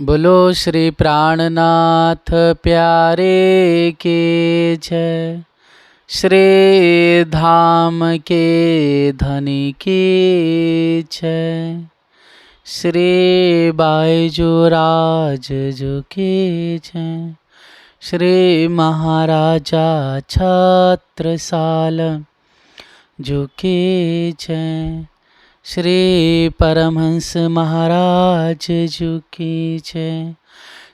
बोलो श्री प्राणनाथ प्यारे के जय। श्री धाम के धनी की जय। श्री बाईजूराज जो की जय। श्री महाराजा छत्रसाल जो की जय। श्री परमहंस महाराज जी की जय।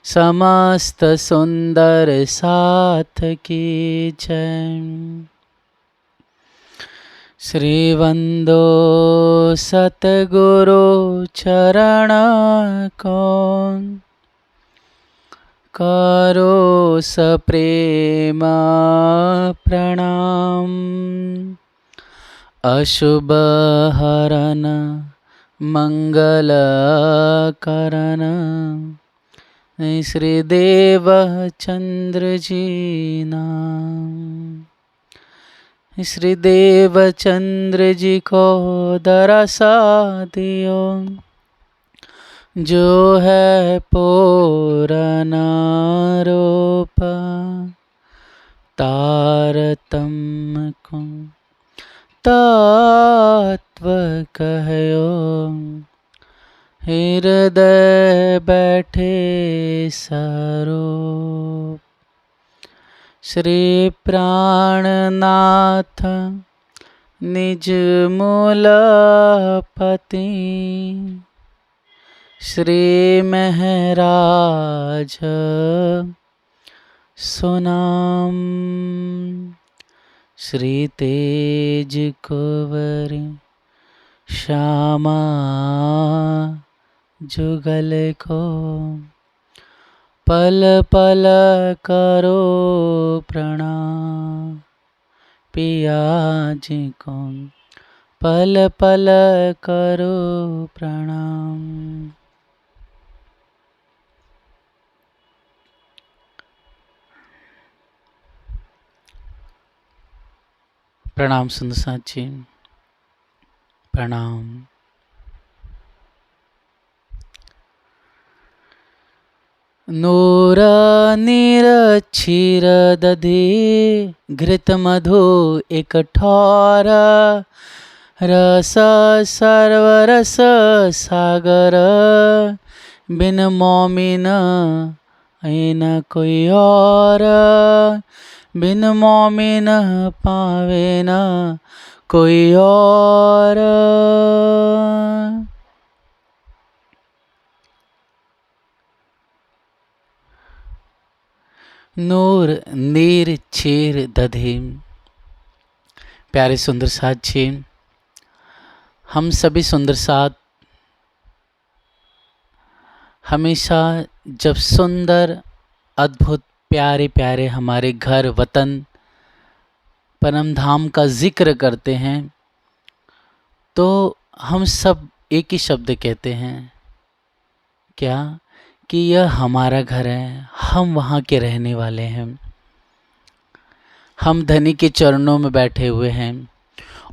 समस्त सुंदर साथ की जय। श्री वंदो सतगुरु चरण को करो सप्रेम प्रणाम। अशुभ हरन मंगल करन श्री देव चंद्र जी नाम। श्री देव चंद्र जी को दरसा दियो, जो है पूरन रूप तारतम्य को तत्व कहयो। हृदय बैठे स्वरूप श्री प्राणनाथ निज मूलपति। श्री महराज सुनाम। श्री तेज कुंवर श्यामा जुगल को पल पल करो प्रणाम। पिया जी को पल पल करो प्रणाम। प्रणाम सुंदर साथ जी, प्रणाम। नूर नीर क्षीर दधि घृत मधु एक ठौर। रस सर्वरस सागर बिन मोमिन ऐन कोई और। बिन मोमिन पावे न कोई और। नूर नीर क्षीर दधि। प्यारे सुंदर साथ जी, हम सभी सुंदर साथ हमेशा जब सुंदर अद्भुत प्यारे प्यारे हमारे घर वतन परम धाम का जिक्र करते हैं तो हम सब एक ही शब्द कहते हैं, क्या? कि यह हमारा घर है, हम वहाँ के रहने वाले हैं। हम धनी के चरणों में बैठे हुए हैं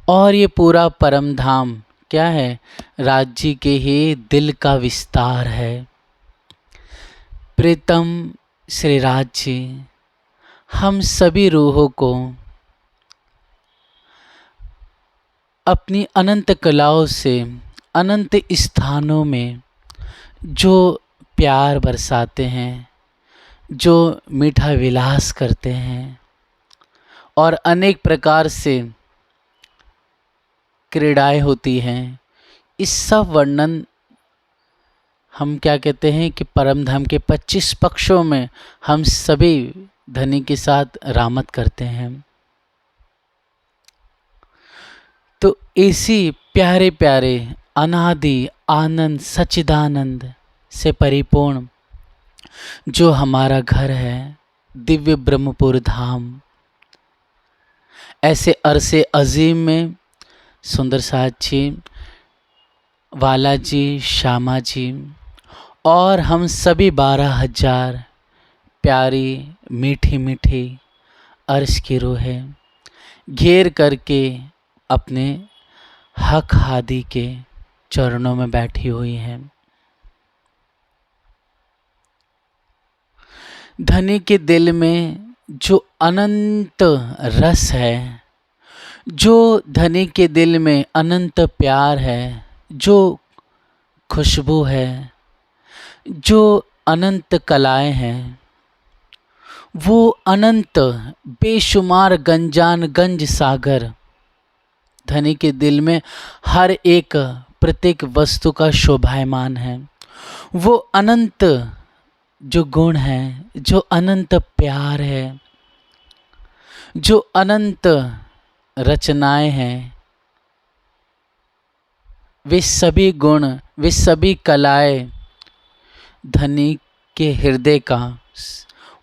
और ये पूरा परम धाम क्या है? राज्य के ही दिल का विस्तार है। प्रीतम श्री राज जी हम सभी रूहों को अपनी अनंत कलाओं से अनंत स्थानों में जो प्यार बरसाते हैं, जो मीठा विलास करते हैं और अनेक प्रकार से क्रीड़ाएं होती हैं, इस सब वर्णन हम क्या कहते हैं कि परम धाम के 25 पक्षों में हम सभी धनी के साथ रामत करते हैं। तो ऐसी प्यारे प्यारे अनादि आनंद सच्चिदानंद से परिपूर्ण जो हमारा घर है दिव्य ब्रह्मपुर धाम, ऐसे अरसे अजीम में सुंदर साथ जी, वाला जी, श्यामा जी और हम सभी 12,000 प्यारी मीठी मीठी अर्श की रूहें घेर करके अपने हक हादी के चरणों में बैठी हुई हैं। धनी के दिल में जो अनंत रस है, जो धनी के दिल में अनंत प्यार है, जो खुशबू है, जो अनंत कलाएं हैं, वो अनंत बेशुमार गंजान गंज सागर धनी के दिल में हर एक प्रत्येक वस्तु का शोभायमान है। वो अनंत जो गुण है, जो अनंत प्यार है, जो अनंत रचनाएं हैं, वे सभी गुण, वे सभी कलाएं धनी के हृदय का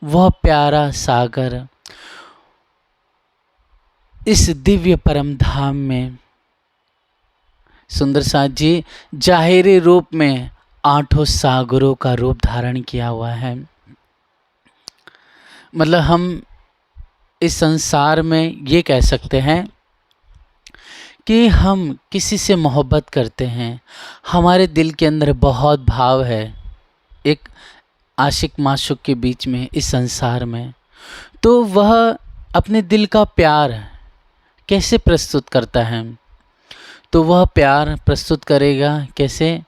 वह प्यारा सागर इस दिव्य परम धाम में सुंदर साथ जी जाहिरी रूप में 8 सागरों का रूप धारण किया हुआ है। मतलब हम इस संसार में ये कह सकते हैं कि हम किसी से मोहब्बत करते हैं, हमारे दिल के अंदर बहुत भाव है एक आशिक माशूक के बीच में इस संसार में, तो वह अपने दिल का प्यार कैसे प्रस्तुत करता है? तो वह प्यार प्रस्तुत करेगा कैसे?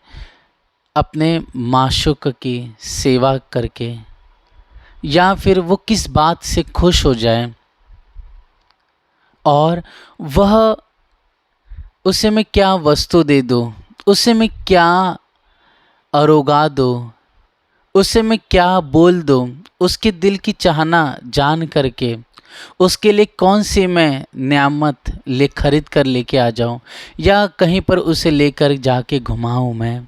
अपने माशूक की सेवा करके, या फिर वो किस बात से खुश हो जाए और वह उसे मैं क्या वस्तु दे दूँ, उसे मैं क्या अरोगा दूँ, उसे मैं क्या बोल दूँ, उसके दिल की चाहना जान करके उसके लिए कौन सी मैं नियामत खरीद कर लेके आ जाऊं, या कहीं पर उसे लेकर जाके घुमाऊं मैं।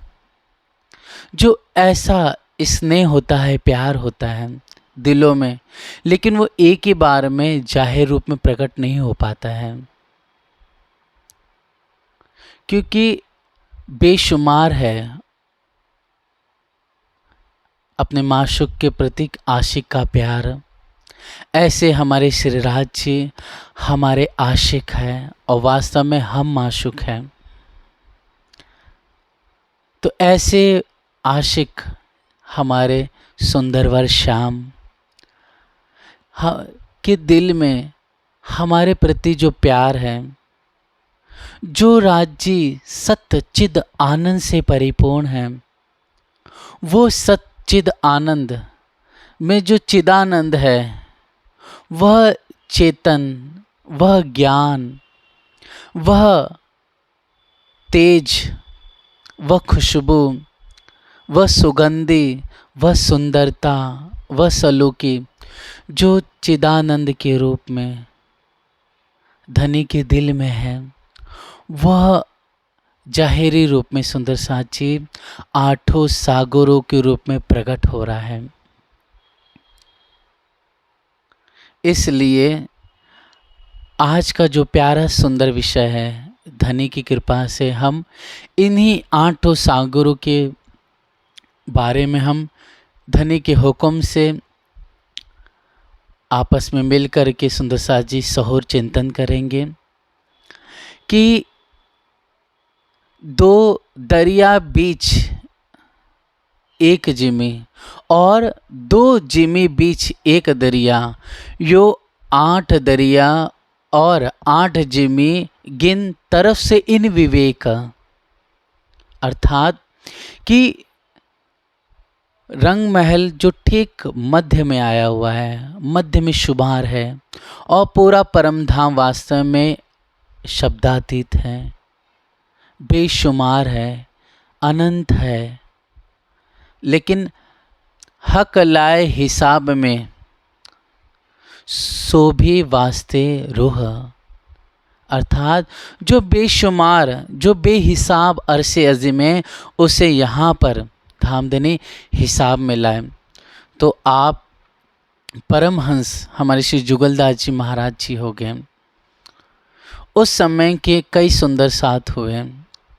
जो ऐसा स्नेह होता है, प्यार होता है दिलों में, लेकिन वो एक ही बार में जाहिर रूप में प्रकट नहीं हो पाता है, क्योंकि बेशुमार है अपने माशूक के प्रति आशिक का प्यार। ऐसे हमारे श्रीराज जी हमारे आशिक हैं और वास्तव में हम माशूक हैं। तो ऐसे आशिक हमारे सुंदरवर श्याम के दिल में हमारे प्रति जो प्यार है, जो राज्य सत्य चिद आनंद से परिपूर्ण है, वो सच्चिद आनंद में जो चिदानंद है, वह चेतन, वह ज्ञान, वह तेज, वह खुशबू, वह सुगंधी, वह सुंदरता, वह सलूकी जो चिदानंद के रूप में धनी के दिल में है, वह जाहिरी रूप में सुंदर साथ जी 8 सागरों के रूप में प्रकट हो रहा है। इसलिए आज का जो प्यारा सुंदर विषय है, धनी की कृपा से हम इन्हीं 8 सागरों के बारे में हम धनी के हुक्म से आपस में मिल कर के सुंदर साथ जी सहोर चिंतन करेंगे कि 2 दरिया बीच एक जिमी और 2 जिमी बीच एक दरिया, यो 8 दरिया और 8 जिमी गिन तरफ से इन विवेक। अर्थात कि रंग महल जो ठीक मध्य में आया हुआ है, मध्य में शुभार है, और पूरा परम धाम वास्तव में शब्दातीत है, बेशुमार है, अनंत है, लेकिन हक लाए हिसाब में सो भी वास्ते रूह। अर्थात जो बेशुमार, जो बेहिसाब अरसे अज़ीम, उसे यहाँ पर धामधनी हिसाब में लाए। तो आप परमहंस हमारे श्री जुगलदास जी महाराज जी हो गए। उस समय के कई सुंदर साथ हुए।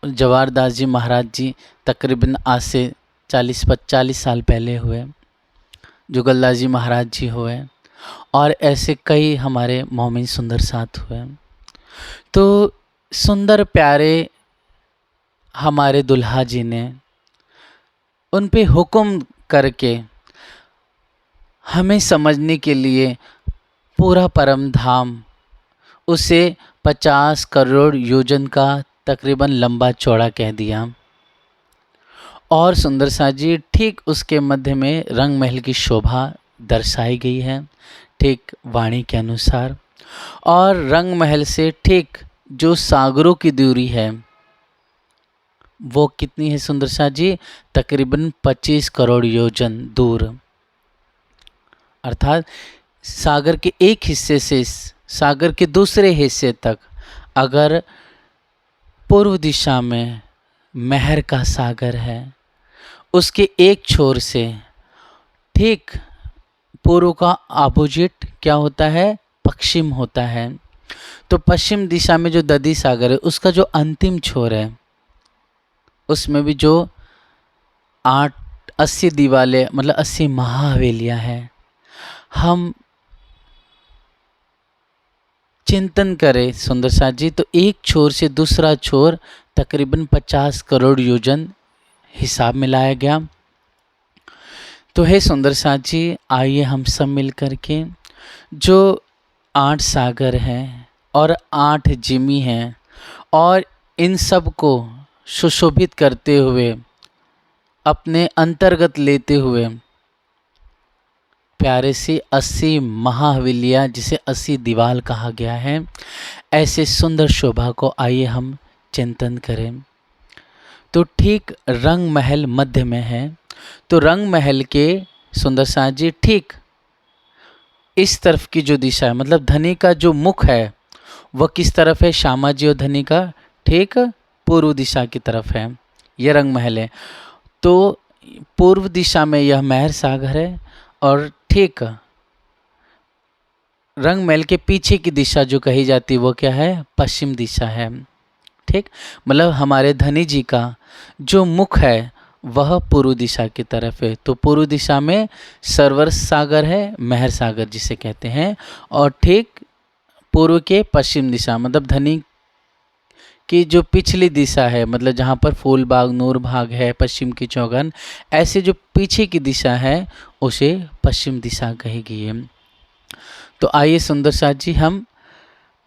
जवाहरदास जी महाराज जी तकरीबन आज से 40-45 साल पहले हुए, जुगलदास जी महाराज जी हुए, और ऐसे कई हमारे मोमिन सुंदर साथ हुए। तो सुंदर प्यारे हमारे दुल्हा जी ने उन पे हुक्म करके हमें समझने के लिए पूरा परम धाम उसे 50 करोड़ योजन का तकरीबन लंबा चौड़ा कह दिया। और सुंदर सा जी ठीक उसके मध्य में रंग महल की शोभा दर्शाई गई है, ठीक वाणी के अनुसार। और रंग महल से ठीक जो सागरों की दूरी है वो कितनी है सुंदर सा जी? तकरीबन 25 करोड़ योजन दूर। अर्थात सागर के एक हिस्से से सागर के दूसरे हिस्से तक अगर पूर्व दिशा में मेहर का सागर है, उसके एक छोर से ठीक पूर्व का अपोजिट क्या होता है? पश्चिम होता है। तो पश्चिम दिशा में जो दधी सागर है उसका जो अंतिम छोर है उसमें भी जो 80 दीवालें मतलब 80 महाहवेलियां हैं। हम चिंतन करें सुंदर सा जी तो एक छोर से दूसरा छोर तकरीबन 50 करोड़ योजन हिसाब में लाया गया। तो है सुंदर सा जी, आइए हम सब मिल कर के जो 8 सागर हैं और 8 जिमी हैं और इन सब को सुशोभित करते हुए अपने अंतर्गत लेते हुए प्यारे से 80 महाहवेलियाँ जिसे 80 दीवाल कहा गया है, ऐसे सुंदर शोभा को आइए हम चिंतन करें। तो ठीक रंग महल मध्य में है। तो रंग महल के सुंदर सा जी ठीक इस तरफ की जो दिशा है मतलब धनी का जो मुख है वह किस तरफ है? श्यामा जी और धनी का ठीक पूर्व दिशा की तरफ है। यह रंग महल है। तो पूर्व दिशा में यह मेहर सागर है और ठीक रंग महल के पीछे की दिशा जो कही जाती है वो क्या है? पश्चिम दिशा है। ठीक मतलब हमारे धनी जी का जो मुख है वह पूर्व दिशा की तरफ है। तो पूर्व दिशा में सरवर सागर है, मेहर सागर जिसे कहते हैं, और ठीक पूर्व के पश्चिम दिशा मतलब धनी की जो पिछली दिशा है मतलब जहाँ पर फूल बाग नूर बाग है, पश्चिम की चौगन, ऐसे जो पीछे की दिशा है उसे पश्चिम दिशा कही गई है। तो आइए सुंदर सा जी हम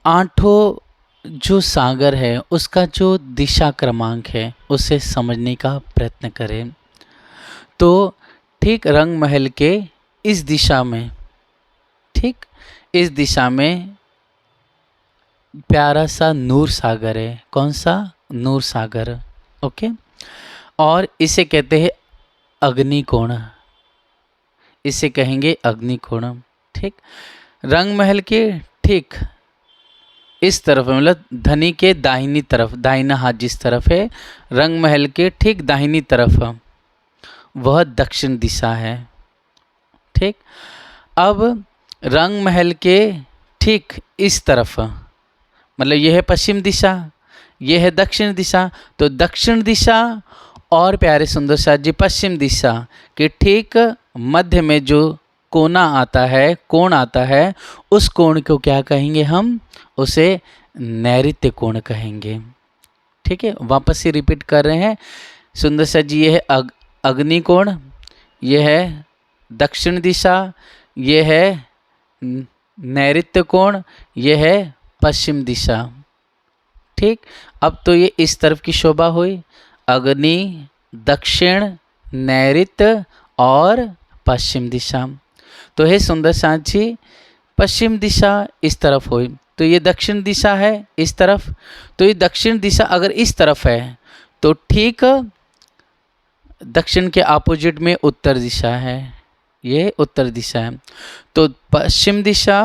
आठों जो सागर है उसका जो दिशा क्रमांक है उसे समझने का प्रयत्न करें। तो ठीक रंग महल के इस दिशा में ठीक इस दिशा में प्यारा सा नूर सागर है। कौन सा? नूर सागर। ओके। और इसे कहते हैं अग्निकोण, इसे कहेंगे अग्निकोण। ठीक रंग महल के ठीक इस तरफ है मतलब धनी के दाहिनी तरफ, दाहिना हाथ जिस तरफ है रंग महल के ठीक दाहिनी तरफ वह दक्षिण दिशा है। ठीक अब रंग महल के ठीक इस तरफ मतलब यह है पश्चिम दिशा, यह है दक्षिण दिशा। तो दक्षिण दिशा और प्यारे सुंदर सा जी पश्चिम दिशा के ठीक मध्य में जो कोना आता है, कोण आता है, उस कोण को क्या कहेंगे हम? उसे नैऋत्य कोण कहेंगे। ठीक है, वापस से रिपीट कर रहे हैं सुंदर सा जी। यह है अग्निकोण, यह है दक्षिण दिशा, यह है नैऋत्य कोण, यह है पश्चिम दिशा। ठीक अब तो ये इस तरफ की शोभा हुई, अग्नि, दक्षिण, नैऋत्य और पश्चिम दिशा। तो हे सुंदर साथ जी पश्चिम दिशा इस तरफ हुई, तो ये दक्षिण दिशा है इस तरफ। तो ये दक्षिण दिशा अगर इस तरफ है तो ठीक दक्षिण के अपोजिट में उत्तर दिशा है, ये उत्तर दिशा है। तो पश्चिम दिशा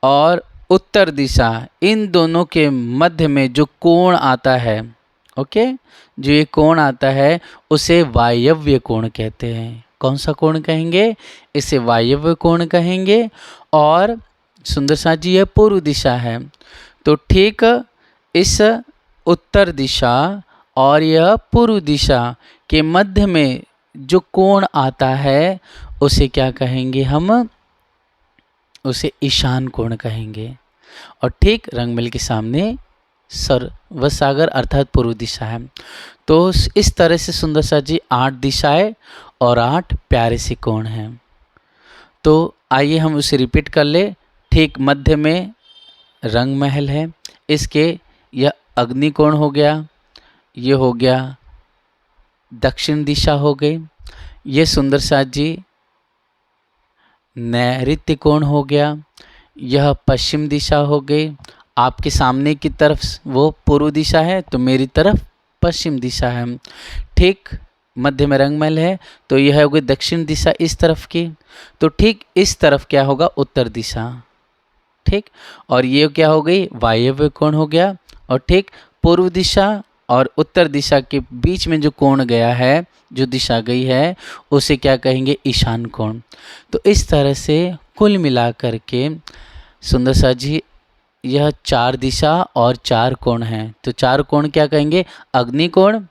और उत्तर दिशा इन दोनों के मध्य में जो कोण आता है, ओके, जो ये कोण आता है उसे वायव्य कोण कहते हैं। कौन सा कोण कहेंगे? इसे वायव्य कोण कहेंगे। और सुंदर सा जी यह पूर्व दिशा है, तो ठीक इस उत्तर दिशा और यह पूर्व दिशा के मध्य में जो कोण आता है उसे क्या कहेंगे हम? उसे ईशान कोण कहेंगे। और ठीक रंगमहल के सामने सरवर सागर अर्थात पूर्व दिशा है। तो इस तरह से सुंदर सा जी 8 दिशाएं और 8 प्यारे से कोण हैं। तो आइए हम उसे रिपीट कर ले। ठीक मध्य में रंग महल है, इसके यह अग्निकोण हो गया, ये हो गया दक्षिण दिशा हो गई, ये सुंदर साथ जी नैऋत्य कोण हो गया, यह पश्चिम दिशा हो गई। आपके सामने की तरफ वो पूर्व दिशा है तो मेरी तरफ पश्चिम दिशा है। ठीक मध्य में रंगमहल है तो यह हो गई दक्षिण दिशा इस तरफ की, तो ठीक इस तरफ क्या होगा उत्तर दिशा। ठीक, और ये क्या हो गई वायव्य कोण हो गया, और ठीक पूर्व दिशा और उत्तर दिशा के बीच में जो कोण गया है, जो दिशा गई है, उसे क्या कहेंगे ईशान कोण। तो इस तरह से कुल मिलाकर के सुंदर सा जी यह 4 दिशा और 4 कोण हैं। तो 4 कोण क्या कहेंगे अग्नि कोण,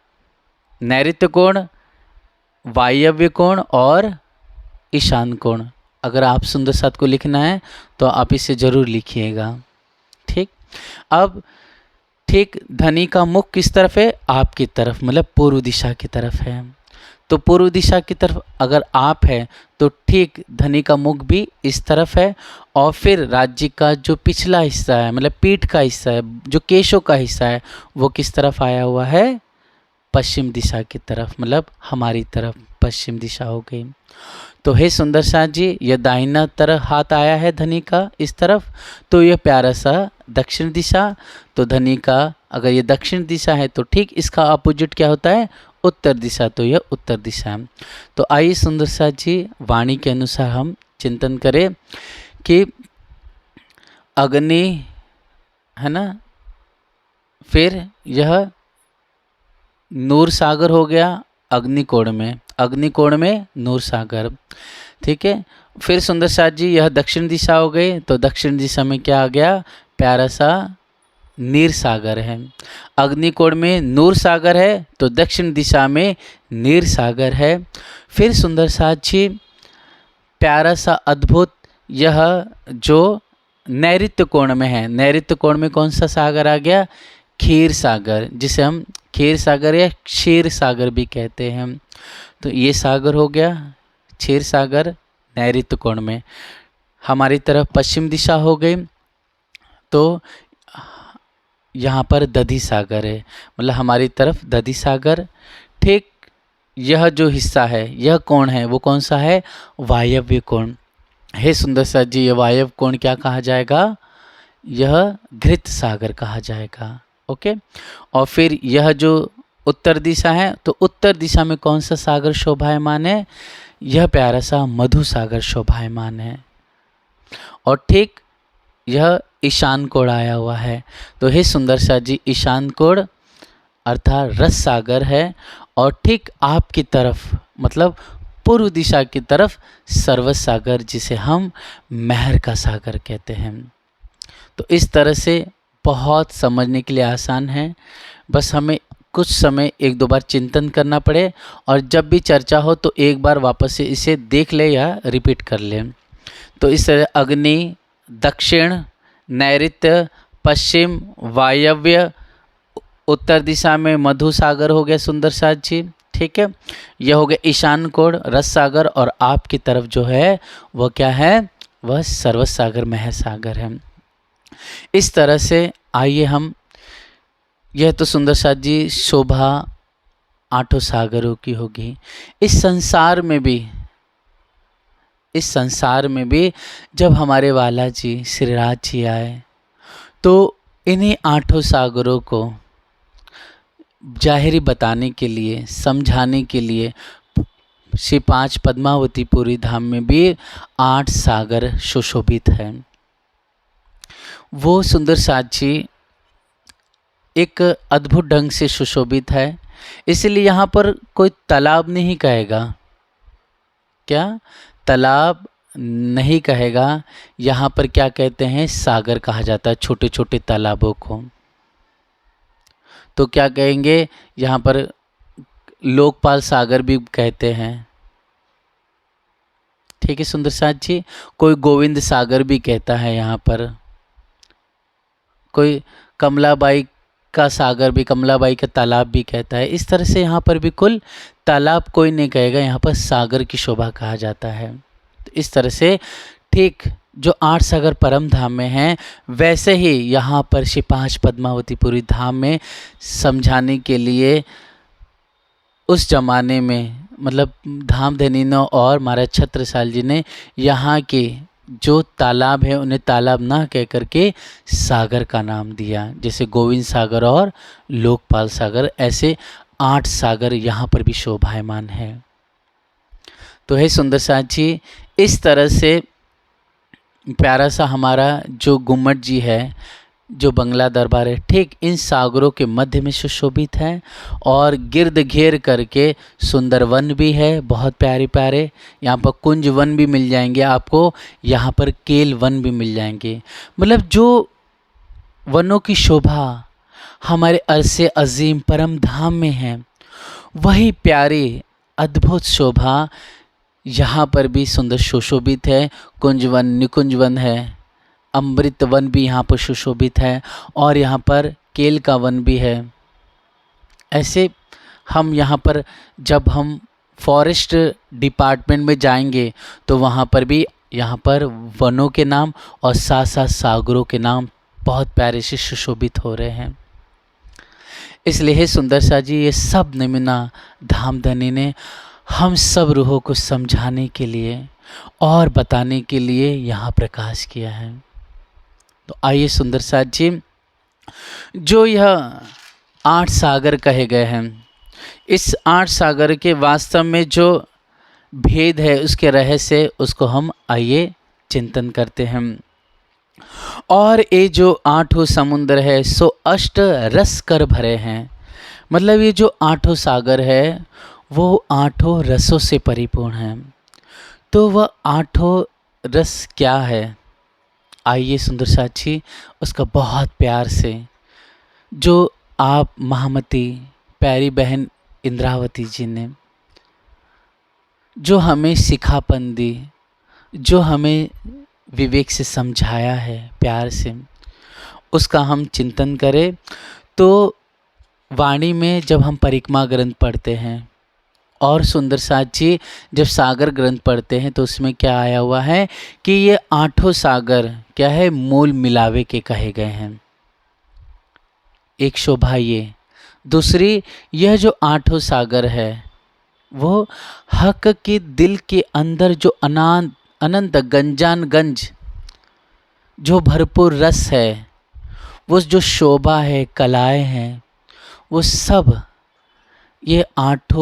नैऋत्य कोण, वायव्य कोण और ईशान कोण। अगर आप सुंदर साथ को लिखना है तो आप इसे जरूर लिखिएगा। ठीक, अब ठीक धनी का मुख किस तरफ है आपकी तरफ, मतलब पूर्व दिशा की तरफ है। तो पूर्व दिशा की तरफ अगर आप है तो ठीक धनी का मुख भी इस तरफ है, और फिर राज्य का जो पिछला हिस्सा है मतलब पीठ का हिस्सा है, जो केशों का हिस्सा है, वो किस तरफ आया हुआ है पश्चिम दिशा की तरफ, मतलब हमारी तरफ पश्चिम दिशा हो गई। तो हे सुंदर साथ जी यह दाहिना तरफ हाथ आया है धनी का इस तरफ, तो यह प्यारा सा दक्षिण दिशा। तो धनी का अगर ये दक्षिण दिशा है तो ठीक इसका अपोजिट क्या होता है उत्तर दिशा, तो यह उत्तर दिशा है। तो आइए सुंदर साथ जी वाणी के अनुसार हम चिंतन करें कि अग्नि है ना, फिर यह नूर सागर हो गया अग्निकोण में, अग्निकोण में नूर सागर। ठीक है, फिर सुंदर साथ जी यह दक्षिण दिशा हो गई, तो दक्षिण दिशा में क्या आ गया प्यारा सा नीर सागर है। अग्निकोण में नूर सागर है तो दक्षिण दिशा में नीर सागर है। फिर सुंदर साथ जी प्यारा सा अद्भुत यह जो नैऋत्य कोण में है, नैऋत्य कोण में कौन सा सागर आ गया क्षीर सागर, जिसे हम क्षीर सागर या क्षीर सागर भी कहते हैं। तो ये सागर हो गया क्षीर सागर नैऋत्य कोण में। हमारी तरफ पश्चिम दिशा हो गई तो यहाँ पर दधी सागर है, मतलब हमारी तरफ दधी सागर। ठीक यह जो हिस्सा है यह कोण है वो कौन सा है वायव्य कोण। हे सुंदर सा जी यह वायव्य कोण क्या कहा जाएगा, यह घृत सागर कहा जाएगा। ओके, और फिर यह जो उत्तर दिशा है तो उत्तर दिशा में कौन सा सागर शोभायमान है, यह प्यारा सा मधु सागर शोभायमान है। और ठीक यह ईशान कोण आया हुआ है, तो हे सुंदर सा जी ईशान कोण अर्थात रस सागर है, और ठीक आपकी तरफ मतलब पूर्व दिशा की तरफ सर्वस सागर, जिसे हम महर का सागर कहते हैं। तो इस तरह से बहुत समझने के लिए आसान है, बस हमें कुछ समय एक दो बार चिंतन करना पड़े, और जब भी चर्चा हो तो एक बार वापस से इसे देख ले या रिपीट कर ले। तो इस तरह अग्नि, दक्षिण, नैऋत्य, पश्चिम, वायव्य, उत्तर दिशा में मधु सागर हो गया सुंदर साथ जी। ठीक है, यह हो गया ईशान कोण रस सागर, और आपकी तरफ जो है वह क्या है वह सर्वस सागर महर सागर है। इस तरह से आइए हम, यह तो सुंदर साथ जी शोभा 8 सागरों की होगी। इस संसार में भी जब हमारे वाला जी श्रीराज जी आए तो इन्हीं 8 सागरों को जाहिरी बताने के लिए समझाने के लिए श्री 5 पद्मावतीपुरी धाम में भी 8 सागर सुशोभित हैं। वो सुंदर साथ जी एक अद्भुत ढंग से सुशोभित है, इसलिए यहाँ पर कोई तालाब नहीं कहेगा, क्या तालाब नहीं कहेगा, यहाँ पर क्या कहते हैं सागर कहा जाता है छोटे छोटे तालाबों को। तो क्या कहेंगे यहाँ पर लोकपाल सागर भी कहते हैं। ठीक है सुंदर साथ जी, कोई गोविंद सागर भी कहता है यहाँ पर, कोई कमलाबाई का सागर भी, कमलाबाई का तालाब भी कहता है। इस तरह से यहाँ पर भी कुल तालाब कोई नहीं कहेगा, यहाँ पर सागर की शोभा कहा जाता है। तो इस तरह से ठीक जो 8 सागर परम धाम में हैं, वैसे ही यहाँ पर श्री 5 पद्मावतीपुरी धाम में समझाने के लिए उस ज़माने में मतलब धामधनियों और महाराज छत्रसाल जी ने यहाँ के जो तालाब है उन्हें तालाब ना कह करके सागर का नाम दिया। जैसे गोविंद सागर और लोकपाल सागर, ऐसे 8 सागर यहाँ पर भी शोभायमान है। तो है सुंदर साथ जी, इस तरह से प्यारा सा हमारा जो गुम्मट जी है, जो बंगला दरबार है, ठीक इन सागरों के मध्य में सुशोभित है और गिर्द घेर करके सुंदर वन भी है, बहुत प्यारे प्यारे। यहाँ पर कुंज वन भी मिल जाएंगे आपको, यहाँ पर केल वन भी मिल जाएंगे। मतलब जो वनों की शोभा हमारे अरसे अजीम परम धाम में है, वही प्यारी अद्भुत शोभा यहाँ पर भी सुंदर सुशोभित है। कुंजवन, निकुंज वन है, अमृत वन भी यहाँ पर सुशोभित है और यहाँ पर केल का वन भी है। ऐसे हम यहाँ पर जब हम फॉरेस्ट डिपार्टमेंट में जाएंगे तो वहाँ पर भी यहाँ पर वनों के नाम और साथ साथ सागरों के नाम बहुत प्यारे से सुशोभित हो रहे हैं। इसलिए हे सुंदर सा जी, ये सब नमूना धामधनी ने हम सब रूहों को समझाने के लिए और बताने के लिए यहाँ प्रकाश किया है। तो आइए सुंदर साथ जी, जो यह 8 सागर कहे गए हैं, इस 8 सागर के वास्तव में जो भेद है, उसके रहस्य, उसको हम आइए चिंतन करते हैं। और ये जो 8 समुद्र है सो अष्ट रस कर भरे हैं। मतलब ये जो 8 सागर है वो 8 रसों से परिपूर्ण है। तो वह 8 रस क्या है, आइए सुंदर साक्षी उसका बहुत प्यार से, जो आप महामती प्यारी बहन इंद्रावती जी ने जो हमें सिखापन दी, जो हमें विवेक से समझाया है प्यार से, उसका हम चिंतन करें। तो वाणी में जब हम परिक्रमा ग्रंथ पढ़ते हैं और सुंदर साथ जी जब सागर ग्रंथ पढ़ते हैं तो उसमें क्या आया हुआ है कि ये 8 सागर क्या है, मूल मिलावे के कहे गए हैं। एक शोभा ये, दूसरी यह जो 8 सागर है वो हक के दिल के अंदर जो अनंत गंजान गंज जो भरपूर रस है, वो जो शोभा है, कलाएं हैं, वो सब ये 8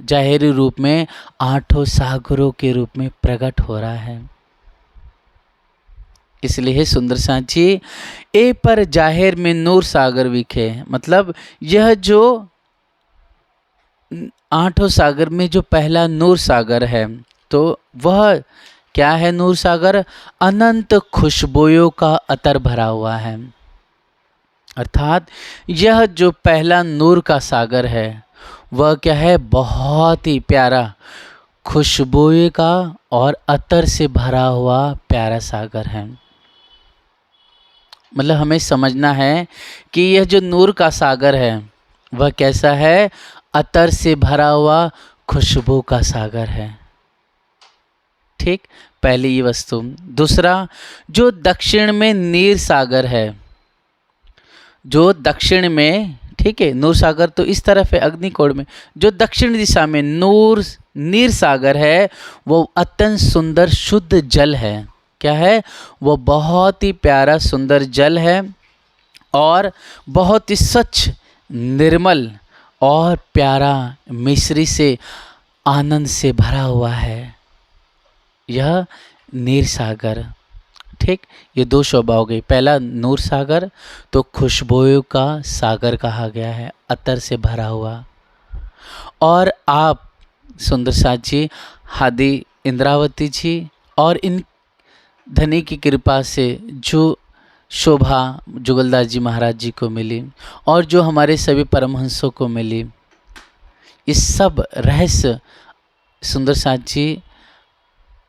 जाहिरी रूप में 8 सागरों के रूप में प्रकट हो रहा है। इसलिए सुंदर साची ए पर जाहिर में नूर सागर विखे, मतलब यह जो 8 सागर में जो पहला नूर सागर है, तो वह क्या है? नूर सागर अनंत खुशबुओं का अतर भरा हुआ है। अर्थात यह जो पहला नूर का सागर है वह क्या है? बहुत ही प्यारा खुशबुओं का और अतर से भरा हुआ प्यारा सागर है। मतलब हमें समझना है कि यह जो नूर का सागर है वह कैसा है? अतर से भरा हुआ खुशबू का सागर है। ठीक, पहली ये वस्तु। दूसरा, जो दक्षिण में नीर सागर है, जो दक्षिण में, ठीक है, नूर सागर तो इस तरफ है अग्निकोण में, जो दक्षिण दिशा में नीर सागर है वो अत्यंत सुंदर शुद्ध जल है। क्या है? वो बहुत ही प्यारा सुंदर जल है और बहुत ही स्वच्छ निर्मल और प्यारा मिश्री से आनंद से भरा हुआ है यह नीर सागर। ठीक, ये 2 शोभा हो गई। पहला नूर सागर तो खुशबुओं का सागर कहा गया है, अतर से भरा हुआ। और आप सुंदर साथ जी, हादी इंद्रावती जी और इन धनी की कृपा से जो शोभा जुगलदास जी महाराज जी को मिली और जो हमारे सभी परमहंसों को मिली, इस सब रहस्य सुंदर साथ जी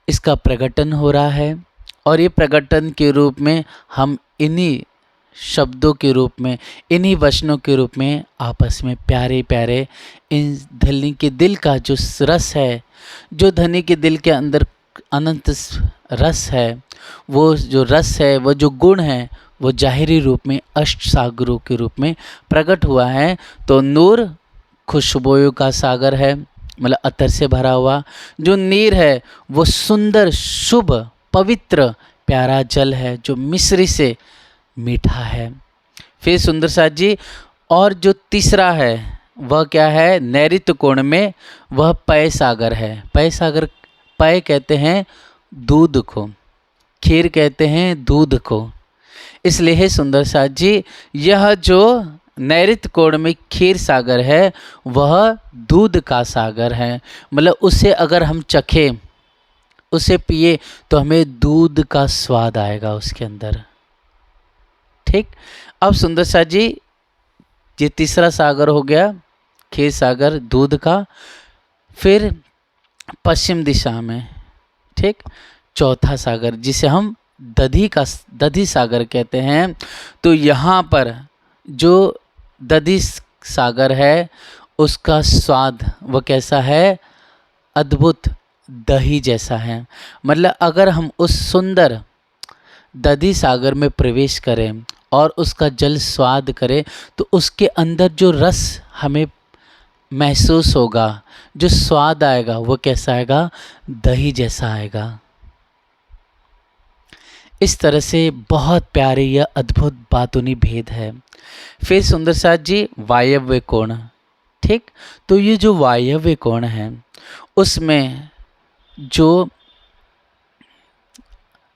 इसका प्रकटन हो रहा है। और ये प्रकटन के रूप में हम इन्हीं शब्दों के रूप में, इन्हीं वचनों के रूप में आपस में प्यारे प्यारे इन धनी के दिल का जो रस है, जो धनी के दिल के अंदर अनंत रस है, वो जो रस है, वो जो गुण है, वो जाहिरी रूप में अष्ट सागरों के रूप में प्रकट हुआ है। तो नूर खुशबुओं का सागर है, मतलब अतर से भरा हुआ। जो नीर है वो सुंदर, शुभ, पवित्र, प्यारा जल है जो मिश्री से मीठा है। फिर सुंदर साथ जी, और जो तीसरा है वह क्या है? नैऋत्य कोण में वह पय सागर है। पय सागर, पय कहते हैं दूध को, खीर कहते हैं दूध को। इसलिए हे सुंदर साथ जी, यह जो नैऋत्य कोण में क्षीर सागर है वह दूध का सागर है। मतलब उसे अगर हम चखें, उसे पिए तो हमें दूध का स्वाद आएगा उसके अंदर। ठीक। अब सुंदर साथ जी, ये तीसरा सागर हो गया क्षीर सागर दूध का। फिर पश्चिम दिशा में, ठीक, चौथा सागर जिसे हम दधी सागर कहते हैं। तो यहाँ पर जो दधी सागर है उसका स्वाद वह कैसा है? अद्भुत दही जैसा है। मतलब अगर हम उस सुंदर दधी सागर में प्रवेश करें और उसका जल स्वाद करें तो उसके अंदर जो रस हमें महसूस होगा, जो स्वाद आएगा, वो कैसा आएगा? दही जैसा आएगा। इस तरह से बहुत प्यारे यह अद्भुत बातूनी भेद है। फिर सुंदर साथ जी, वायव्य कोण। ठीक। तो ये जो वायव्य कोण है उसमें जो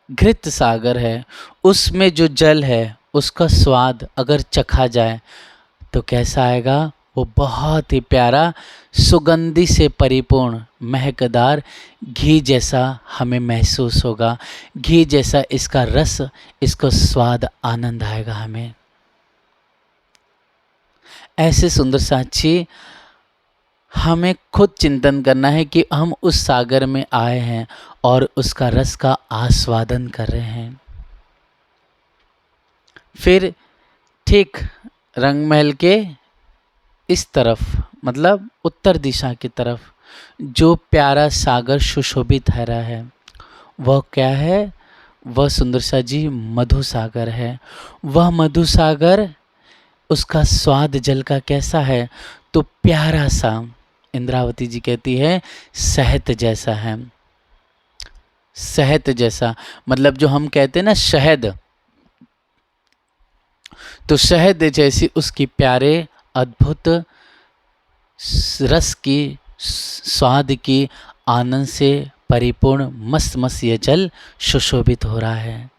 घृत सागर है, उसमें जो जल है उसका स्वाद अगर चखा जाए तो कैसा आएगा? वो बहुत ही प्यारा, सुगंधि से परिपूर्ण, महकदार घी जैसा हमें महसूस होगा। घी जैसा इसका रस, इसका स्वाद, आनंद आएगा हमें। ऐसे सुंदर साक्षी, हमें खुद चिंतन करना है कि हम उस सागर में आए हैं और उसका रस का आस्वादन कर रहे हैं। फिर ठीक रंगमहल के इस तरफ, मतलब उत्तर दिशा की तरफ, जो प्यारा सागर सुशोभित है रहा है वह क्या है? वह सुंदर सा जी मधु सागर है। वह मधु सागर, उसका स्वाद जल का कैसा है? तो प्यारा सा, इंद्रावती जी कहती है शहद जैसा है। शहद जैसा मतलब जो हम कहते हैं ना शहद, तो शहद जैसी उसकी प्यारे अद्भुत रस की, स्वाद की, आनंद से परिपूर्ण मस्त मस्त ये जल सुशोभित हो रहा है।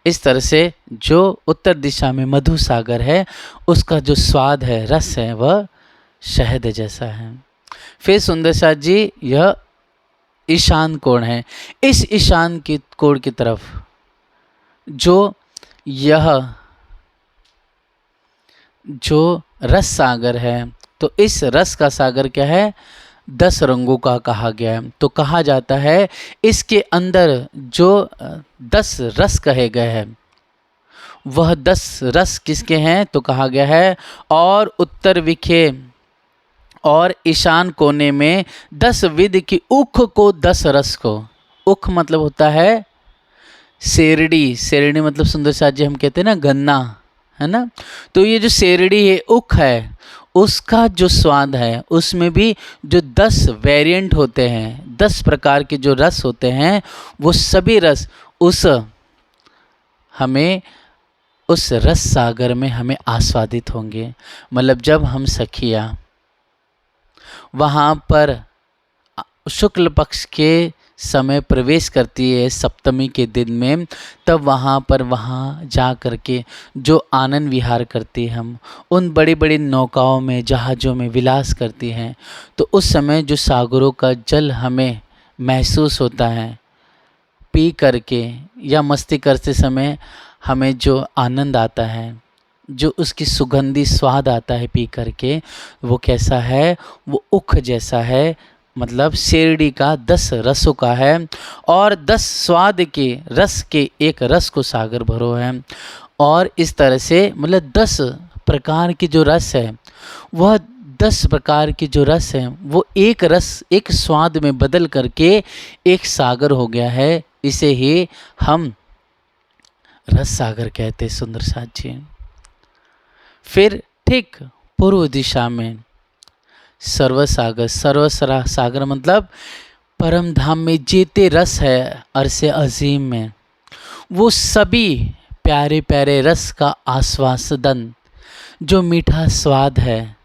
इस तरह से जो उत्तर दिशा में मधु सागर है उसका जो स्वाद है, रस है, वह शहद जैसा है। फिर सुंदर साथ जी, यह ईशान कोण है। इस ईशान की कोण की तरफ जो यह जो रस सागर है, तो इस रस का सागर क्या है? 10 रंगों का कहा गया है। तो कहा जाता है इसके अंदर जो 10 रस कहे गए हैं वह 10 रस किसके हैं? तो कहा गया है और उत्तर विखे और ईशान कोने में 10 विध की उख को 10 रस को। उख मतलब होता है शेरड़ी। शेरड़ी मतलब सुंदर साथ जी हम कहते हैं ना गन्ना, है ना। तो ये जो शेरड़ी है, उख है, उसका जो स्वाद है उसमें भी जो 10 वेरिएंट होते हैं, 10 प्रकार के जो रस होते हैं, वो सभी रस उस हमें उस रस सागर में हमें आस्वादित होंगे। मतलब जब हम सखिया वहाँ पर शुक्ल पक्ष के समय प्रवेश करती है सप्तमी के दिन में, तब वहाँ जा कर के जो आनंद विहार करती हैं, हम उन बड़ी बड़ी नौकाओं में, जहाज़ों में विलास करती हैं, तो उस समय जो सागरों का जल हमें महसूस होता है पी करके या मस्ती करते समय, हमें जो आनंद आता है, जो उसकी सुगंधी स्वाद आता है पी करके, वो कैसा है? वो उख जैसा है। मतलब शेरड़ी का 10 रसों का है और 10 स्वाद के रस के एक रस को सागर भरो है। और इस तरह से मतलब 10 प्रकार की जो रस है वह 10 प्रकार के जो रस हैं वो एक रस, एक स्वाद में बदल करके एक सागर हो गया है। इसे ही हम रस सागर कहते हैं सुंदर साथ जी। फिर ठीक पूर्व दिशा में सर्वसागर, सर्वसरा सागर मतलब परम धाम में जेते रस है अरसे अजीम में, वो सभी प्यारे प्यारे रस का आस्वादन, जो मीठा स्वाद है,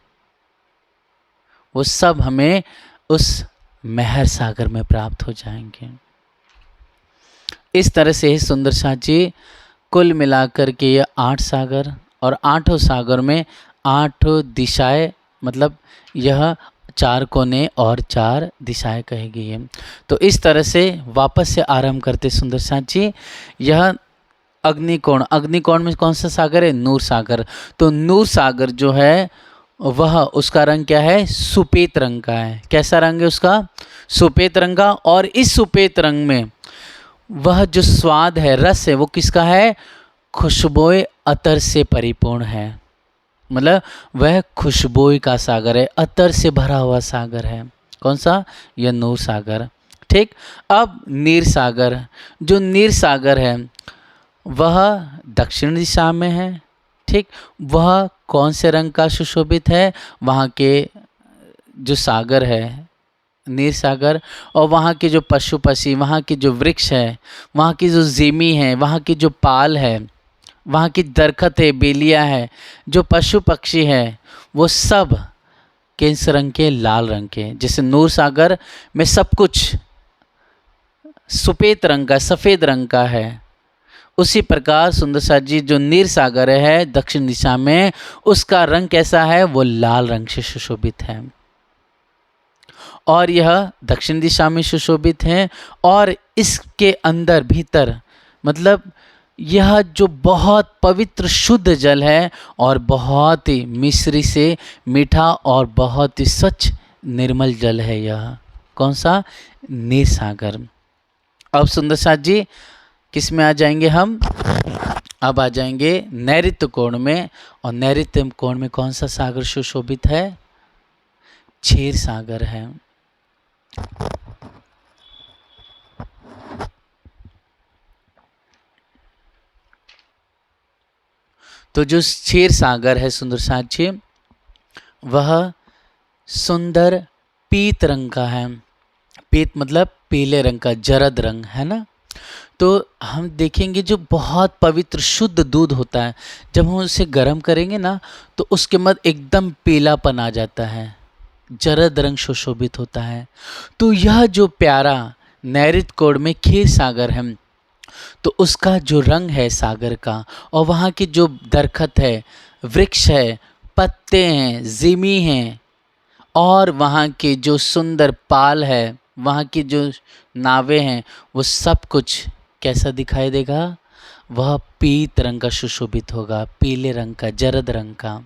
वो सब हमें उस महर सागर में प्राप्त हो जाएंगे। इस तरह से ही सुंदर साथ जी कुल मिलाकर के ये 8 सागर, और 8 सागर में 8 दिशाएं, मतलब यह 4 कोने और 4 दिशाएं कही गई है। तो इस तरह से वापस से आरंभ करते सुंदर साथ जी। यह अग्निकोण, अग्निकोण में कौन सा सागर है? नूर सागर। तो नूर सागर जो है वह, उसका रंग क्या है? सुपेत रंग का है। कैसा रंग है उसका? सुपेत रंग का। और इस सुपेत रंग में वह जो स्वाद है, रस है, वो किसका है? खुशबोए अतर से परिपूर्ण है। मतलब वह खुशबोई का सागर है, अतर से भरा हुआ सागर है। कौन सा? यह नूर सागर। ठीक। अब नीर सागर, जो नीर सागर है वह दक्षिण दिशा में है। ठीक। वह कौन से रंग का सुशोभित है? वहाँ के जो सागर है नीर सागर, और वहाँ के जो पशु पक्षी, वहाँ के जो वृक्ष है, वहाँ की जो ज़मीं है, वहाँ की जो पाल है, वहाँ की दरखत है, बेलियाँ है, जो पशु पक्षी है, वो सब किस रंग के? लाल रंग के। जैसे नूर सागर में सब कुछ सुपेत रंग का, सफ़ेद रंग का है, उसी प्रकार सुंदर साथ जी जो नीर सागर है दक्षिण दिशा में, उसका रंग कैसा है? वो लाल रंग से सुशोभित है। और यह दक्षिण दिशा में सुशोभित है। और इसके अंदर भीतर, मतलब यह जो बहुत पवित्र शुद्ध जल है और बहुत ही मिश्री से मीठा और बहुत ही स्वच्छ निर्मल जल है। यह कौन सा? नीर सागर। अब सुंदर साथ जी किस में आ जाएंगे हम? अब आ जाएंगे नैऋत्य कोण में। और नैऋत्य कोण में कौन सा सागर सुशोभित है? क्षीर सागर है। तो जो क्षीर सागर है सुंदर साथ जी, वह सुंदर पीत रंग का है। पीत मतलब पीले रंग का, जरद रंग है ना। तो हम देखेंगे जो बहुत पवित्र शुद्ध दूध होता है, जब हम उसे गर्म करेंगे ना तो उसके मध्य एकदम पीलापन आ जाता है, जरद रंग सुशोभित होता है। तो यह जो प्यारा नैऋत्य कोण में क्षीर सागर है, तो उसका जो रंग है सागर का, और वहाँ की जो दरखत है, वृक्ष है, पत्ते हैं, ज़मीं हैं, और वहाँ के जो सुंदर पाल है, वहाँ की जो नावें हैं, वो सब कुछ कैसा दिखाई देगा? वह पीत रंग का सुशोभित होगा, पीले रंग का, जरद रंग का।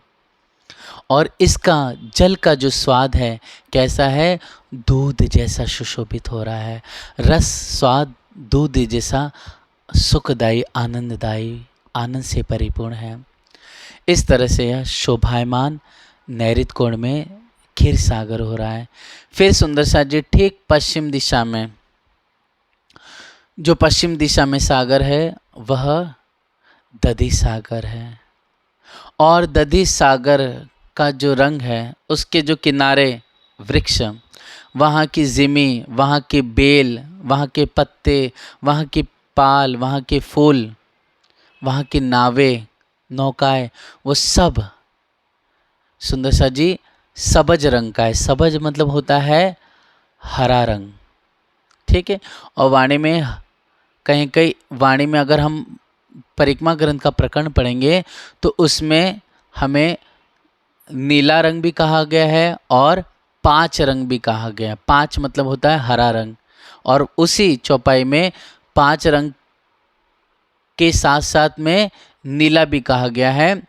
और इसका जल का जो स्वाद है कैसा है? दूध जैसा सुशोभित हो रहा है। रस स्वाद दूध जैसा सुखदायी, आनंददायी, आनंद से परिपूर्ण है। इस तरह से यह शोभायमान नैऋत्य कोण में क्षीर सागर हो रहा है। फिर सुंदर साथ जी ठीक पश्चिम दिशा में, जो पश्चिम दिशा में सागर है वह दधी सागर है। और दधी सागर का जो रंग है, उसके जो किनारे वृक्ष, वहाँ की ज़मीं, वहाँ के बेल, वहाँ के पत्ते, वहाँ की पाल, वहाँ के फूल, वहाँ की नावें, नौकाएं, वो सब सुंदर सा जी सबज रंग का है। सबज मतलब होता है हरा रंग। ठीक है। और वाणी में कहीं कहीं, वाणी में अगर हम परिक्रमा ग्रंथ का प्रकरण पढ़ेंगे तो उसमें हमें नीला रंग भी कहा गया है और 5 रंग भी कहा गया है। 5 मतलब होता है हरा रंग, और उसी चौपाई में 5 रंग के साथ साथ में नीला भी कहा गया है।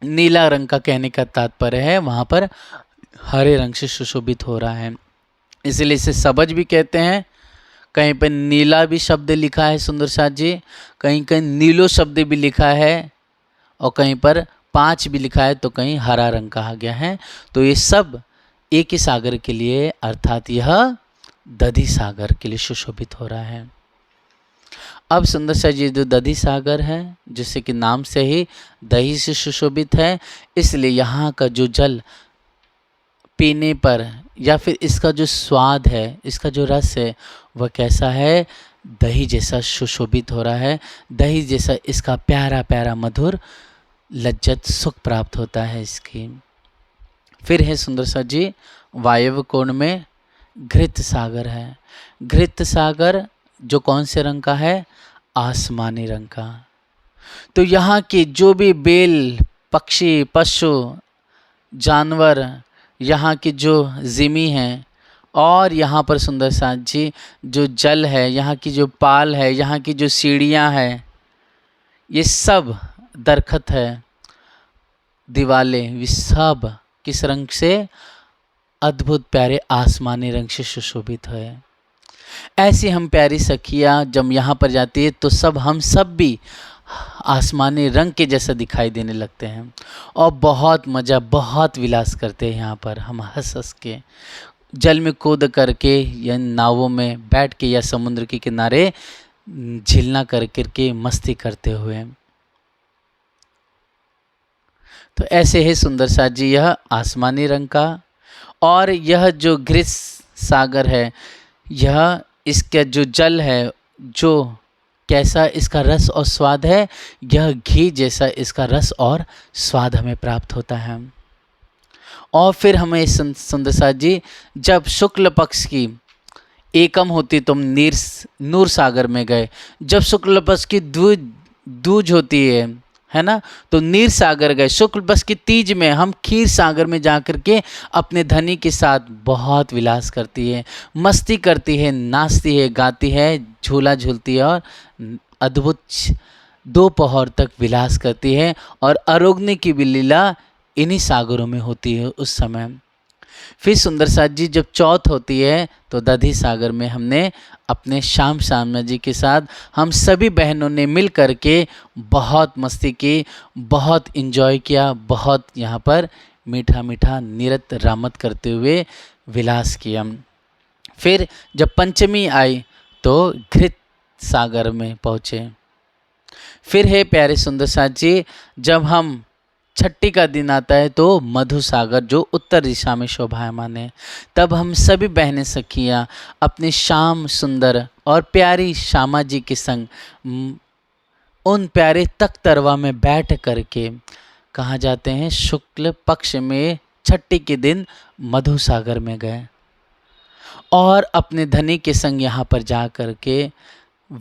नीला रंग का कहने का तात्पर्य है वहाँ पर हरे रंग से सुशोभित हो रहा है, इसलिए इसे सबज भी कहते हैं। कहीं पर नीला भी शब्द लिखा है सुंदर साथ जी, कहीं कहीं नीलो शब्द भी लिखा है, और कहीं पर 5 भी लिखा है तो कहीं हरा रंग कहा गया है। तो ये सब एक ही सागर के लिए, अर्थात यह दधी सागर के लिए सुशोभित हो रहा है। अब सुंदर सा ये जो दधी सागर है, जिससे कि नाम से ही दही से सुशोभित है, इसलिए यहाँ का जो जल पीने पर या फिर इसका जो स्वाद है, इसका जो रस है, वह कैसा है, दही जैसा सुशोभित हो रहा है। दही जैसा इसका प्यारा प्यारा मधुर लज्जत सुख प्राप्त होता है इसकी। फिर है सुंदर सा जी वायव्य कोण में घृत सागर है। घृत सागर जो कौन से रंग का है, आसमानी रंग का। तो यहाँ के जो भी बेल, पक्षी, पशु, जानवर, यहाँ की जो जिमी हैं, और यहाँ पर सुंदर साथ जी जो जल है, यहाँ की जो पाल है, यहाँ की जो सीढ़ियाँ हैं, ये सब दरखत है, दीवालें, ये सब किस रंग से, अद्भुत प्यारे आसमानी रंग से सुशोभित है। ऐसी हम प्यारी सखियाँ जब यहाँ पर जाती है तो हम सब भी आसमानी रंग के जैसा दिखाई देने लगते हैं और बहुत मज़ा, बहुत विलास करते हैं। यहाँ पर हम हंस हंस के जल में कूद करके या नावों में बैठ के या समुद्र के किनारे झीलना कर के मस्ती करते हुए। तो ऐसे है सुंदर सा जी यह आसमानी रंग का। और यह जो घृत सागर है, यह इसका जो जल है, जो कैसा इसका रस और स्वाद है, यह घी जैसा इसका रस और स्वाद हमें प्राप्त होता है। और फिर हमें सुंदर सा जी जब शुक्ल पक्ष की एकम होती तो हम नूर सागर में गए। जब शुक्ल पक्ष की दूज होती है ना, तो नीर सागर गए। शुक्ल पक्ष की तीज में हम क्षीर सागर में जा कर के अपने धनी के साथ बहुत विलास करती है, मस्ती करती है, नाचती है, गाती है, झूला झूलती है और अद्भुत दोपहर तक विलास करती है। और अरोग्य की भी लीला इन्हीं सागरों में होती है उस समय। फिर सुंदर साथ जी जब चौथ होती है तो दधी सागर में हमने अपने श्याम श्याम जी के साथ हम सभी बहनों ने मिल कर के बहुत मस्ती की, बहुत इन्जॉय किया, बहुत यहाँ पर मीठा मीठा निरत रामत करते हुए विलास किया। फिर जब पंचमी आई तो घृत सागर में पहुँचे। फिर है प्यारे सुंदर साथ जी जब हम छठी का दिन आता है तो मधु सागर जो उत्तर दिशा में शोभायमान है, तब हम सभी बहनें सखियाँ अपने श्याम सुंदर और प्यारी श्यामा जी के संग उन प्यारे तख्तरवा में बैठ करके कहाँ जाते हैं, शुक्ल पक्ष में छठी के दिन मधु सागर में गए और अपने धनी के संग यहाँ पर जा कर के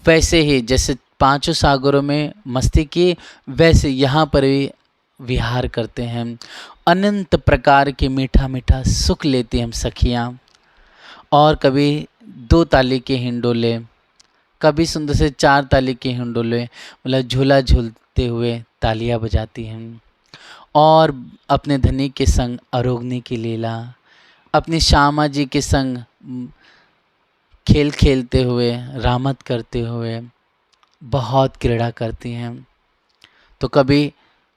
वैसे ही जैसे पांचों सागरों में मस्ती की, वैसे यहाँ पर भी विहार करते हैं। अनंत प्रकार के मीठा मीठा सुख लेते हम सखियाँ। और कभी 2 ताली के हिंडोले, कभी सुंदर से 4 ताली के हिंडोले, मतलब झूला झूलते हुए तालियां बजाती हैं। और अपने धनी के संग अरोगनी की लीला, अपनी श्यामा जी के संग खेल खेलते हुए, रामत करते हुए बहुत क्रीड़ा करती हैं। तो कभी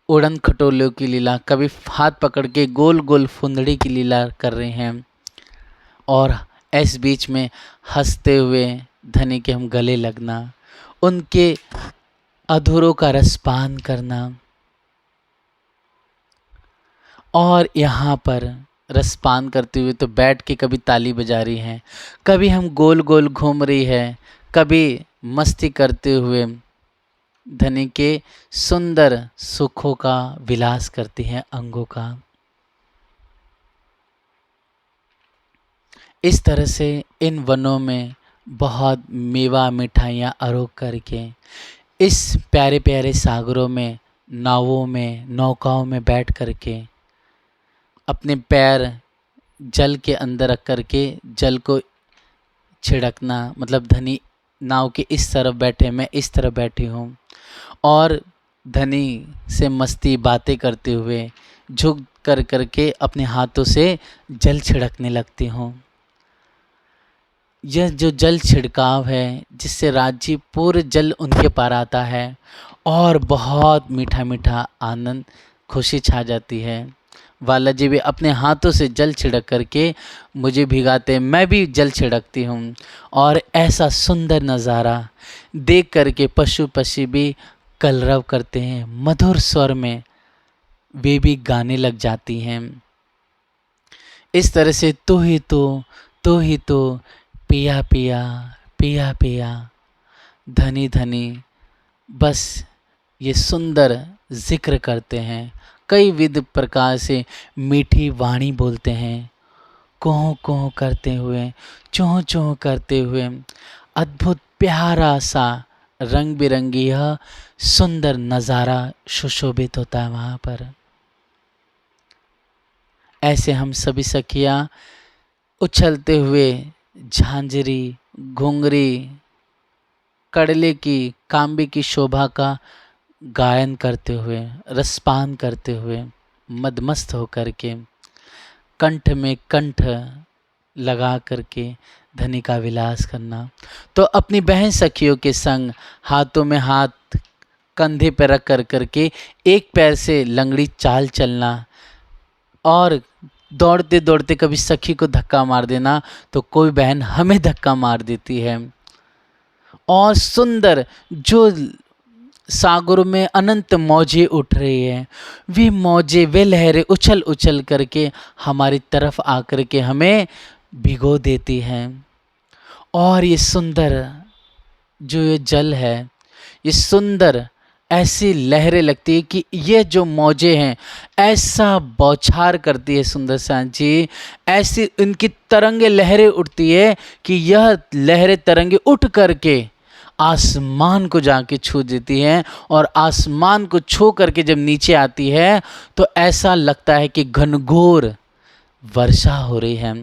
उड़न खटोलों की लीला, कभी हाथ पकड़ के गोल गोल फुंदड़ी की लीला कर रहे हैं और इस बीच में हंसते हुए धनी के हम गले लगना, उनके अधूरों का रसपान करना। और यहाँ पर रसपान करते हुए तो बैठ के कभी ताली बजा रही हैं, कभी हम गोल गोल घूम रही है, कभी मस्ती करते हुए धनी के सुंदर सुखों का विलास करती हैं अंगों का। इस तरह से इन वनों में बहुत मेवा मिठाइयाँ आरोग करके इस प्यारे प्यारे सागरों में, नावों में, नौकाओं में बैठ करके अपने पैर जल के अंदर रख करके जल को छिड़कना, मतलब धनी नाव के इस तरफ बैठे, मैं इस तरफ बैठी हूँ और धनी से मस्ती बातें करते हुए झुक कर करके अपने हाथों से जल छिड़कने लगती हूँ। यह जो जल छिड़काव है जिससे राज्य पूरे जल उनके पार आता है और बहुत मीठा मीठा आनंद खुशी छा जाती है। बालाजी भी अपने हाथों से जल छिड़क करके मुझे भिगाते हैं, मैं भी जल छिड़कती हूँ और ऐसा सुंदर नज़ारा देख करके पशु पक्षी भी कलरव करते हैं, मधुर स्वर में वे भी गाने लग जाती हैं। इस तरह से तू ही तो पिया पिया पिया पिया धनी धनी, बस ये सुंदर जिक्र करते हैं। कई विध प्रकार से मीठी वाणी बोलते हैं, कोह कोह करते हुए, चोह चोह करते हुए। अद्भुत प्यारा सा रंग बिरंगी यह सुंदर नज़ारा सुशोभित होता है वहाँ पर। ऐसे हम सभी सखियाँ उछलते हुए झांझरी, घुंघरी, कड़ले की, कांबे की शोभा का गायन करते हुए, रसपान करते हुए, मदमस्त होकर के, कंठ में कंठ लगा करके धनी का विलास करना। तो अपनी बहन सखियों के संग हाथों में हाथ कंधे पर रख कर करके एक पैर से लंगड़ी चाल चलना और दौड़ते दौड़ते कभी सखी को धक्का मार देना तो कोई बहन हमें धक्का मार देती है। और सुंदर जो सागर में अनंत मौजें उठ रही है, वे मौजें, वे लहरें उछल उछल करके हमारी तरफ आकर के हमें भिगो देती हैं। और ये सुंदर जो ये जल है, ये सुंदर ऐसी लहरें लगती है कि ये जो मौजें हैं ऐसा बौछार करती है सुंदर सांझ जी, ऐसी इनकी तरंगे लहरें उठती है कि यह लहरें तरंगे उठ करके आसमान को जाके छू देती हैं और आसमान को छू करके जब नीचे आती है तो ऐसा लगता है कि घनघोर वर्षा हो रही है।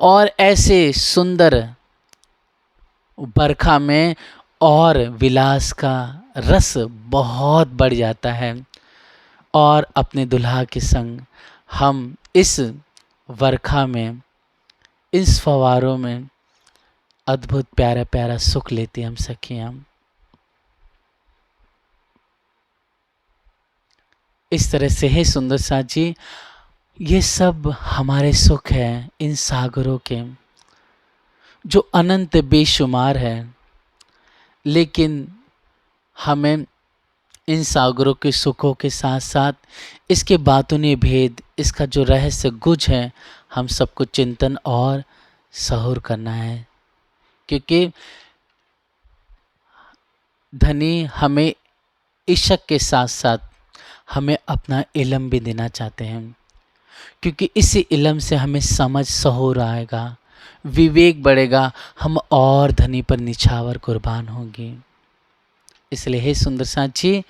और ऐसे सुंदर बरखा में और विलास का रस बहुत बढ़ जाता है। और अपने दुल्हा के संग हम इस वर्षा में, इस फवारों में अद्भुत प्यारा प्यारा सुख लेती हम सखियां। इस तरह से है सुंदर साथ जी, ये सब हमारे सुख हैं इन सागरों के जो अनंत बेशुमार है। लेकिन हमें इन सागरों के सुखों के साथ साथ इसके बातूनी भेद, इसका जो रहस्य गुज है, हम सबको चिंतन और सहूर करना है। क्योंकि धनी हमें इश्क के साथ साथ हमें अपना इल्म भी देना चाहते हैं, क्योंकि इसी इल्म से हमें समझ सहूर आएगा, विवेक बढ़ेगा, हम और धनी पर निछावर कुर्बान होंगे। इसलिए हे सुंदर साथ जी,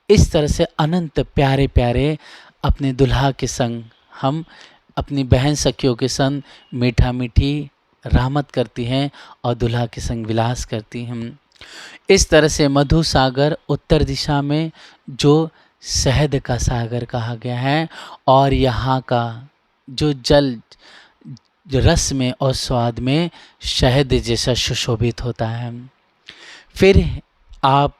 इस तरह से अनंत प्यारे प्यारे अपने दुल्हा के संग हम अपनी बहन सखियों के संग मीठा मीठी रहमत करती हैं और दुल्हा के संग विलास करती हैं। इस तरह से मधु सागर उत्तर दिशा में जो शहद का सागर कहा गया है और यहाँ का जो जल रस में और स्वाद में शहद जैसा सुशोभित होता है। फिर आप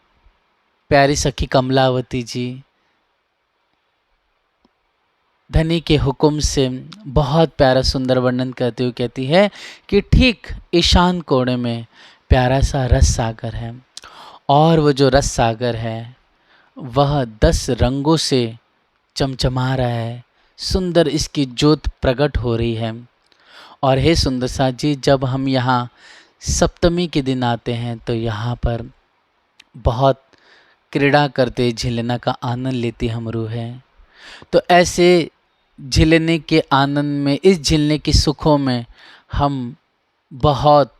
प्यारी सखी कमलावती जी धनी के हुक्म से बहुत प्यारा सुंदर वर्णन करते हुए कहती है कि ठीक ईशान कोने में प्यारा सा रस सागर है और वो जो रस सागर है वह 10 रंगों से चमचमा रहा है, सुंदर इसकी ज्योत प्रकट हो रही है। और हे सुंदर साथ जी, जब हम यहाँ सप्तमी के दिन आते हैं तो यहाँ पर बहुत क्रीड़ा करते, झिलना का आनंद लेती हम रूह है। तो ऐसे झिलने के आनंद में, इस झिलने के सुखों में हम बहुत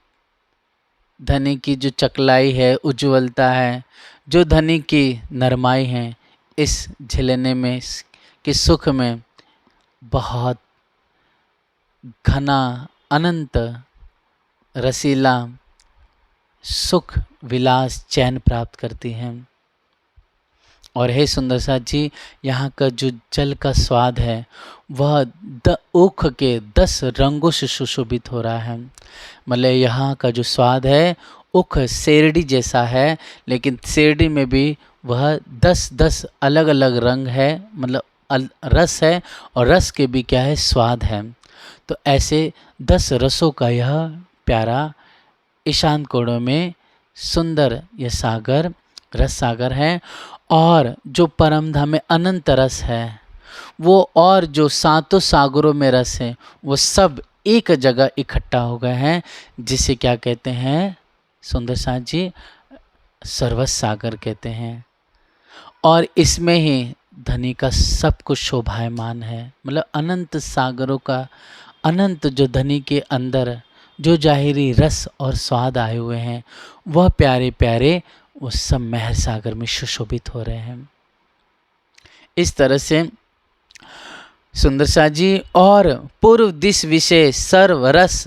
धनी की जो चकलाई है, उज्ज्वलता है, जो धनी की नरमाई है, इस झिलने में के सुख में बहुत घना अनंत रसीला सुख विलास चैन प्राप्त करती हैं। और हे सुंदर साथ जी, यहाँ का जो जल का स्वाद है वह ऊख के 10 रंगों से सुशोभित हो रहा है। मतलब यहाँ का जो स्वाद है ऊख शेरडी जैसा है, लेकिन शेरडी में भी वह 10-10 अलग अलग रंग है, मतलब रस है और रस के भी क्या है, स्वाद है। तो ऐसे 10 रसों का यह प्यारा ईशान कोणों में सुंदर यह सागर रस सागर है। और जो परम धाम में अनंत रस है वो, और जो सातों सागरों में रस है वो सब एक जगह इकट्ठा हो गए हैं, जिसे क्या कहते हैं सुंदर साथ जी, सर्वस सागर कहते हैं। और इसमें ही धनी का सब कुछ शोभायमान है, मतलब अनंत सागरों का अनंत जो धनी के अंदर जो जाहिरी रस और स्वाद आए हुए हैं वह प्यारे प्यारे वो सब महर सागर में सुशोभित हो रहे हैं। इस तरह से सुंदर साथ जी, और पूर्व दिस विषय सर्व रस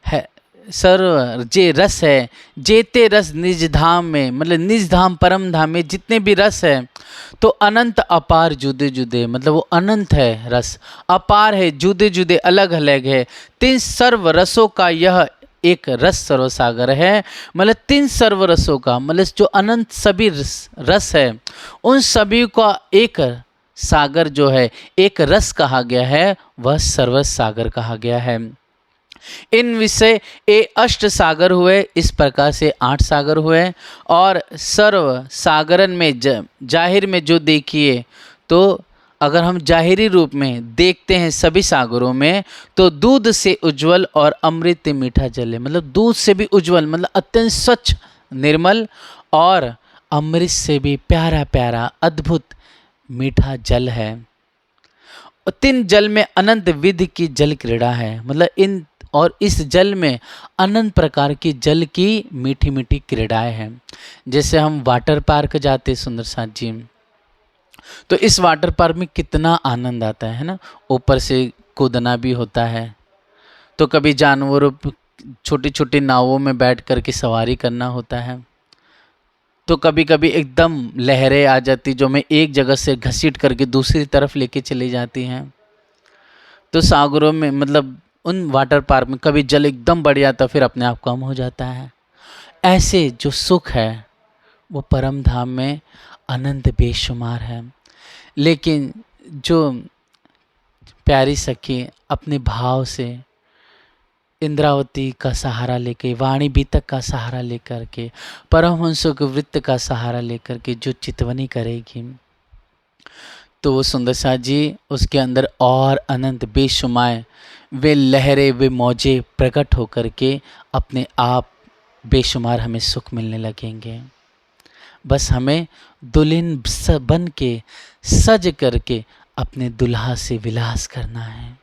है, सर्व जे रस है, जेते रस निज धाम में, मतलब निज धाम परम धाम में जितने भी रस है तो अनंत अपार जुदे जुदे, मतलब वो अनंत है रस, अपार है, जुदे जुदे अलग अलग है। तीन सर्व रसों का यह एक रस सर्वसागर है, मतलब तीन सर्व रसों का, मतलब जो अनंत सभी रस है उन सभी का एक सागर जो है, एक रस कहा गया है, वह सर्वस सागर कहा गया है। इन विषय ए अष्ट सागर हुए, इस प्रकार से 8 सागर हुए। और सर्व सागरन में जाहिर में जो देखिए, तो अगर हम जाहिरी रूप में देखते हैं सभी सागरों में, तो दूध से उज्जवल और अमृत मीठा जल है, मतलब दूध से भी उज्जवल, मतलब अत्यंत स्वच्छ निर्मल, और अमृत से भी प्यारा प्यारा अद्भुत मीठा जल है। तीन जल में अनंत विधि की जल क्रीड़ा है, मतलब इन और इस जल में अनंत प्रकार की जल की मीठी मीठी क्रीड़ाएं हैं। जैसे हम वाटर पार्क जाते सुंदर साथ जी, तो इस वाटर पार्क में कितना आनंद आता है ना, ऊपर से कूदना भी होता है, तो कभी जानवरों छोटी छोटी नावों में बैठ करके सवारी करना होता है, तो कभी कभी एकदम लहरें आ जाती जो हमें एक जगह से घसीट करके दूसरी तरफ लेके चली जाती हैं। तो सागरों में, मतलब उन वाटर पार्क में कभी जल एकदम बढ़ जाता फिर अपने आप कम हो जाता है। ऐसे जो सुख है वो परम धाम में अनंत बेशुमार है। लेकिन जो प्यारी सखी अपने भाव से इंद्रावती का सहारा लेके, वाणी बीतक का सहारा लेकर के, परमहंसों के वृत्त का सहारा लेकर के जो चितवनी करेगी, तो वो सुंदर साथ जी उसके अंदर और अनंत बेशुमार वे लहरें वे मौजे प्रकट होकर के अपने आप बेशुमार हमें सुख मिलने लगेंगे। बस हमें दुल्हन बन के सज करके अपने दुल्हा से विलास करना है।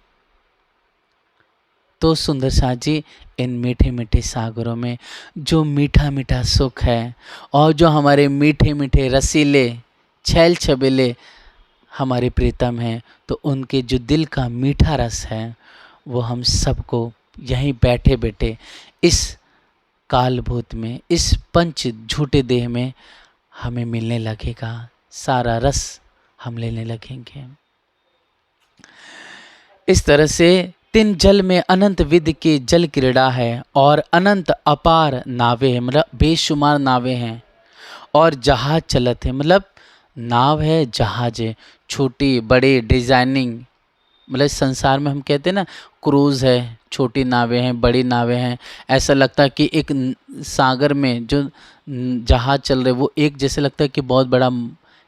तो सुंदर साथ जी इन मीठे मीठे सागरों में जो मीठा मीठा सुख है, और जो हमारे मीठे मीठे रसीले छैल छबीले हमारे प्रीतम हैं, तो उनके जो दिल का मीठा रस है वो हम सबको यहीं बैठे बैठे इस कालभूत में, इस पंच झूठे देह में हमें मिलने लगेगा, सारा रस हम लेने लगेंगे। इस तरह से तीन जल में अनंत विधि की जल क्रीड़ा है, और अनंत अपार नावें हैं, मतलब बेशुमार नावें हैं, और जहाज चलत है, मतलब नाव है, जहाज है, छोटी बड़ी डिजाइनिंग, मतलब संसार में हम कहते हैं ना क्रूज़ है, छोटी नावें हैं, बड़ी नावें हैं, ऐसा लगता है कि एक सागर में जो जहाज चल रहे वो एक जैसे लगता है कि बहुत बड़ा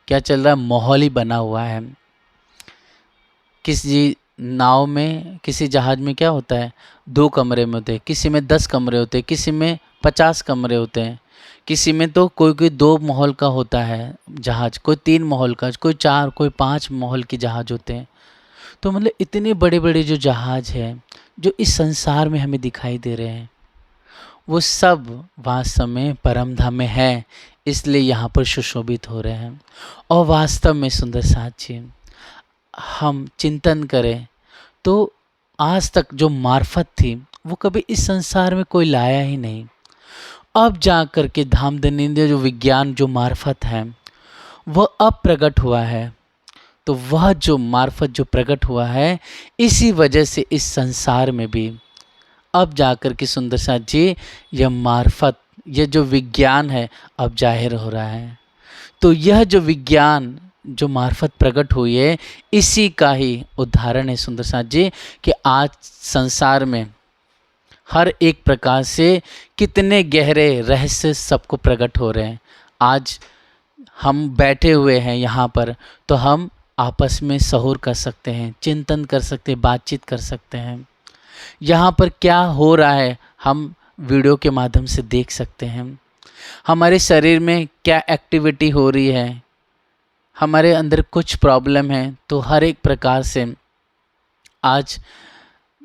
क्या चल रहा है, माहौल ही बना हुआ है। किसी नाव में, किसी जहाज में क्या होता है, 2 कमरे में होते हैं, किसी में 10 कमरे होते हैं, किसी में 50 कमरे होते हैं, किसी में तो कोई कोई 2 महल का होता है जहाज, कोई 3 महल का, कोई 4, कोई 5 महल के जहाज होते हैं। तो मतलब इतने बड़े बड़े जो जहाज हैं जो इस संसार में हमें दिखाई दे रहे हैं, वो सब वास्तव में परम धाम में है, इसलिए यहाँ पर सुशोभित हो रहे हैं। और वास्तव में सुंदर साथ जी हम चिंतन करें तो आज तक जो मार्फत थी वो कभी इस संसार में कोई लाया ही नहीं। अब जा कर के धाम धनेन्द्र जो विज्ञान जो मार्फत है वह अब प्रकट हुआ है, तो वह जो मार्फत जो प्रकट हुआ है इसी वजह से इस संसार में भी अब जाकर के सुंदर साथ जी यह मार्फत, यह जो विज्ञान है अब जाहिर हो रहा है। तो यह जो विज्ञान जो मार्फत प्रकट हुई है, इसी का ही उदाहरण है सुंदर साथ जी कि आज संसार में हर एक प्रकार से कितने गहरे रहस्य सबको प्रकट हो रहे हैं। आज हम बैठे हुए हैं यहाँ पर, तो हम आपस में सहूर कर सकते हैं, चिंतन कर सकते हैं, बातचीत कर सकते हैं। यहाँ पर क्या हो रहा है हम वीडियो के माध्यम से देख सकते हैं। हमारे शरीर में क्या एक्टिविटी हो रही है, हमारे अंदर कुछ प्रॉब्लम है, तो हर एक प्रकार से आज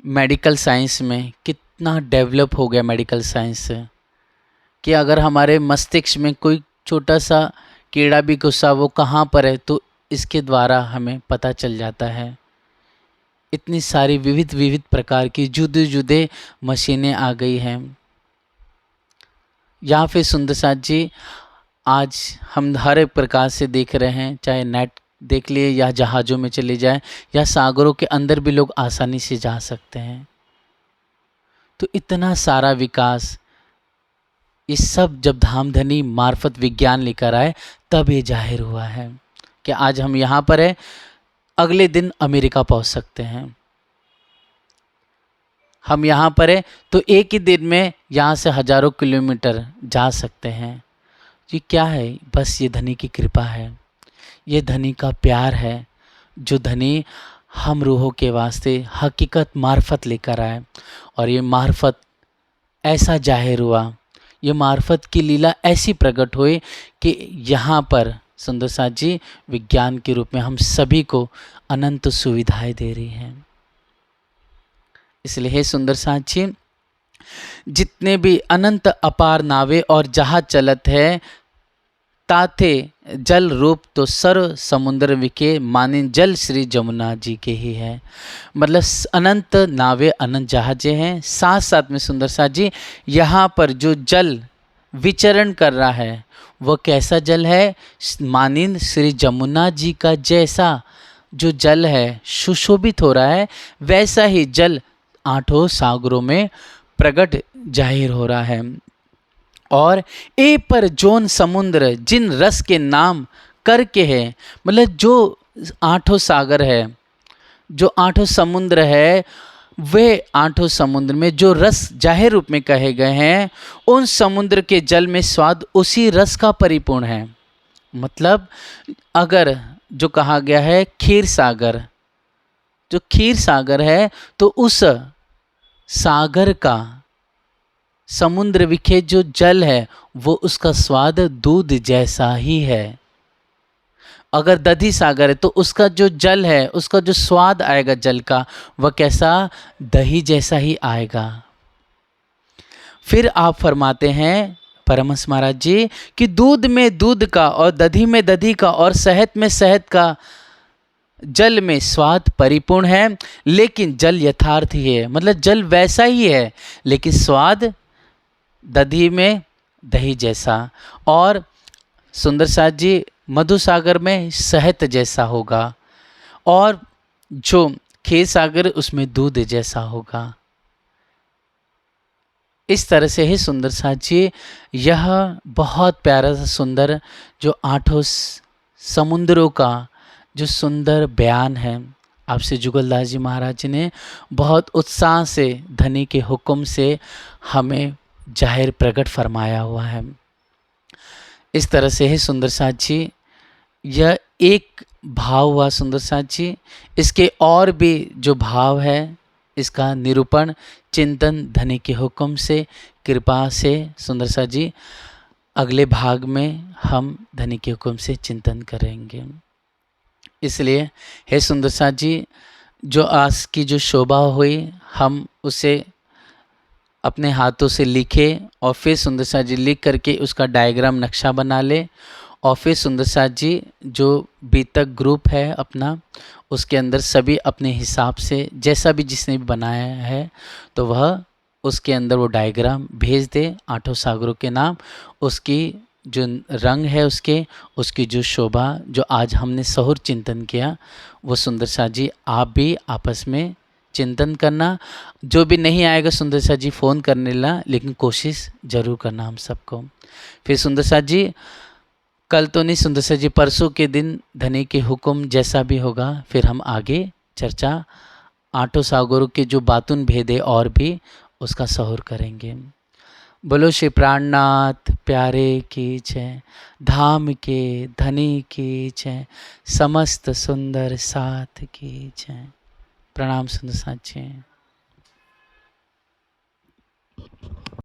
मेडिकल साइंस में कितना डेवलप हो गया मेडिकल साइंस कि अगर हमारे मस्तिष्क में कोई छोटा सा कीड़ा भी घुसा, वो कहाँ पर है, तो इसके द्वारा हमें पता चल जाता है। इतनी सारी विविध विविध प्रकार की जुदे जुदे मशीनें आ गई हैं। या फिर सुंदर साथ जी, आज हम हर एक प्रकार से देख रहे हैं, चाहे नेट देख लिए या जहाज़ों में चले जाएं या सागरों के अंदर भी लोग आसानी से जा सकते हैं। तो इतना सारा विकास, ये सब जब धामधनी मार्फत विज्ञान लेकर आए तब ये जाहिर हुआ है कि आज हम यहाँ पर हैं, अगले दिन अमेरिका पहुँच सकते हैं। हम यहाँ पर हैं तो एक ही दिन में यहाँ से हजारों किलोमीटर जा सकते हैं। ये क्या है? बस ये धनी की कृपा है, ये धनी का प्यार है, जो धनी हम रूहों के वास्ते हकीकत मार्फत लेकर आए। और ये मार्फत ऐसा जाहिर हुआ, ये मार्फत की लीला ऐसी प्रकट हुई कि यहाँ पर सुंदर साथ जी विज्ञान के रूप में हम सभी को अनंत सुविधाएं दे रही हैं। इसलिए हे सुंदर साथ जी, जितने भी अनंत अपार नावे और जहाज चलत है, ताथे जल रूप तो सर्व समुद्र विके, माने जल श्री जमुना जी के ही है। मतलब अनंत नावे अनंत जहाजें हैं, साथ साथ में सुंदर साथ जी यहाँ पर जो जल विचरण कर रहा है वह कैसा जल है? मानिंद श्री जमुना जी का जैसा जो जल है सुशोभित हो रहा है, वैसा ही जल आठों सागरों में प्रकट जाहिर हो रहा है। और ए पर जोन समुद्र जिन रस के नाम करके है, मतलब जो आठों सागर है, जो आठों समुद्र है, वे आठों समुद्र में जो रस जाहिर रूप में कहे गए हैं, उन समुद्र के जल में स्वाद उसी रस का परिपूर्ण है। मतलब अगर जो कहा गया है क्षीर सागर, जो क्षीर सागर है, तो उस सागर का समुद्र विखे जो जल है वो उसका स्वाद दूध जैसा ही है। अगर दधी सागर है तो उसका जो जल है, उसका जो स्वाद आएगा जल का, वह कैसा? दही जैसा ही आएगा। फिर आप फरमाते हैं परमहंस महाराज जी कि दूध में दूध का और दधी में दधी का और शहद में शहद का जल में स्वाद परिपूर्ण है, लेकिन जल यथार्थ ही है। मतलब जल वैसा ही है, लेकिन स्वाद दधी में दही जैसा, और सुंदर साथ जी मधु सागर में शहद जैसा होगा, और जो क्षीर सागर उसमें दूध जैसा होगा। इस तरह से ही सुंदर साथ जी यह बहुत प्यारा सा सुंदर जो आठों समुद्रों का जो सुंदर बयान है, आपसे जुगलदास जी महाराज जी ने बहुत उत्साह से धनी के हुक्म से हमें जाहिर प्रकट फरमाया हुआ है। इस तरह से ही सुंदर साथ जी यह एक भाव हुआ सुंदर साथ जी। इसके और भी जो भाव है, इसका निरूपण चिंतन धनी के हुक्म से, कृपा से सुंदर साथ जी अगले भाग में हम धनी के हुक्म से चिंतन करेंगे। इसलिए हे सुंदर साथ जी, जो आज की जो शोभा हुई, हम उसे अपने हाथों से लिखे और फिर सुंदर साथ जी लिख करके उसका डायग्राम नक्शा बना ले, और फिर सुंदर साथ जी जो बीतक ग्रुप है अपना, उसके अंदर सभी अपने हिसाब से जैसा भी जिसने भी बनाया है, तो वह उसके अंदर वो डायग्राम भेज दे, आठों सागरों के नाम, उसकी जो रंग है उसकी जो शोभा, जो आज हमने सहूर चिंतन किया, वो सुंदर साथ जी आप भी आपस में चिंतन करना। जो भी नहीं आएगा सुंदर साथ जी फ़ोन करने ला, लेकिन कोशिश ज़रूर करना हम सबको। फिर सुंदर साथ जी कल तो नहीं सुंदर सर जी, परसों के दिन धनी के हुक्म जैसा भी होगा फिर हम आगे चर्चा आठों सागरों के जो बातुन भेदे और भी उसका सहूर करेंगे। बोलो श्री प्राणनाथ प्यारे की जय, धाम के धनी की जय, समस्त सुंदर साथ की जय। प्रणाम सुंदर साथ जी।